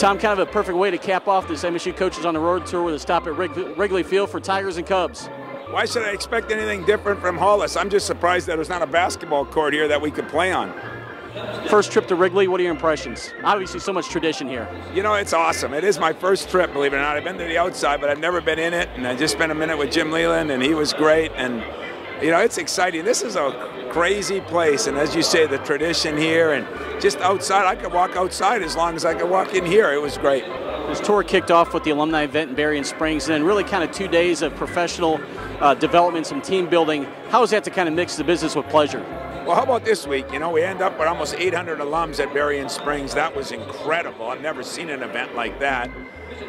Tom, kind of a perfect way to cap off this MSU Coaches on the Road Tour with a stop at Wrigley Field for Tigers and Cubs. Why should I expect anything different from Hollis? I'm just surprised that there's not a basketball court here that we could play on. First trip to Wrigley, what are your impressions? Obviously so much tradition here. You know, it's awesome. It is my first trip, believe it or not. I've been to the outside, but I've never been in it, and I just spent a minute with Jim Leland, and he was great, and you know, it's exciting. This is a crazy place, and as you say, the tradition here, and just outside, I could walk outside as long as I could walk in here. It was great. This tour kicked off with the alumni event in Berrien Springs, and then really kind of 2 days of professional development, some team building. How is that to kind of mix the business with pleasure? Well, how about this week? You know, we end up with almost 800 alums at Berrien Springs. That was incredible. I've never seen an event like that.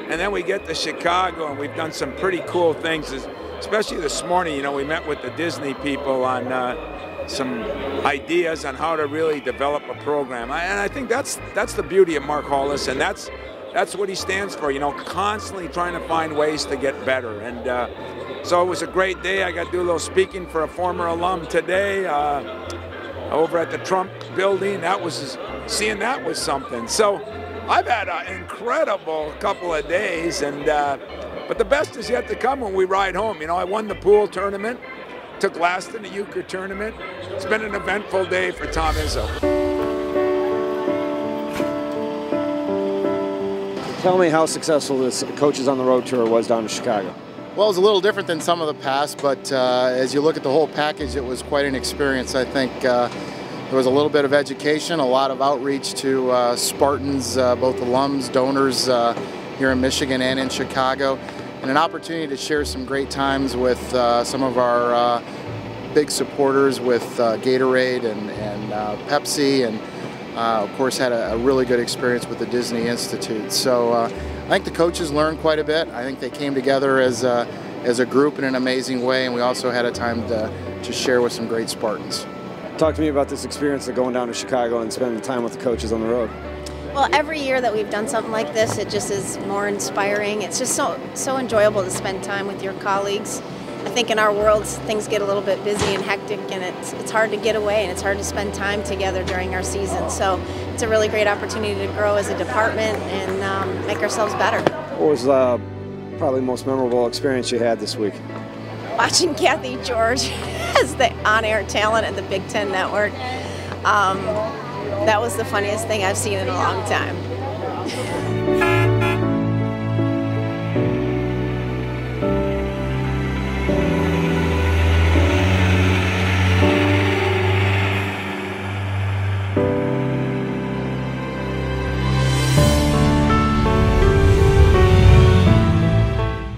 And then we get to Chicago, and we've done some pretty cool things, especially this morning. You know, we met with the Disney people on some ideas on how to really develop a program. And I think that's the beauty of Mark Hollis, and that's what he stands for, you know, constantly trying to find ways to get better. And so it was a great day. I got to do a little speaking for a former alum today over at the Trump building. Seeing that was something. So I've had an incredible couple of days, and but the best is yet to come when we ride home. You know, I won the pool tournament, took last in the euchre tournament. It's been an eventful day for Tom Izzo. Tell me how successful this Coaches on the Road Tour was down in Chicago. Well, it was a little different than some of the past, but as you look at the whole package, it was quite an experience. I think there was a little bit of education, a lot of outreach to Spartans, both alums, donors here in Michigan and in Chicago, and an opportunity to share some great times with some of our big supporters with Gatorade and Pepsi, and of course had a really good experience with the Disney Institute. So I think the coaches learned quite a bit. I think they came together as a group in an amazing way, and we also had a time to share with some great Spartans. Talk to me about this experience of going down to Chicago and spending time with the coaches on the road. Well, every year that we've done something like this, it just is more inspiring. It's just so enjoyable to spend time with your colleagues. I think in our worlds, things get a little bit busy and hectic, and it's hard to get away, and it's hard to spend time together during our season. So it's a really great opportunity to grow as a department and make ourselves better. What was probably the most memorable experience you had this week? Watching Kathy George as the on-air talent at the Big Ten Network. That was the funniest thing I've seen in a long time.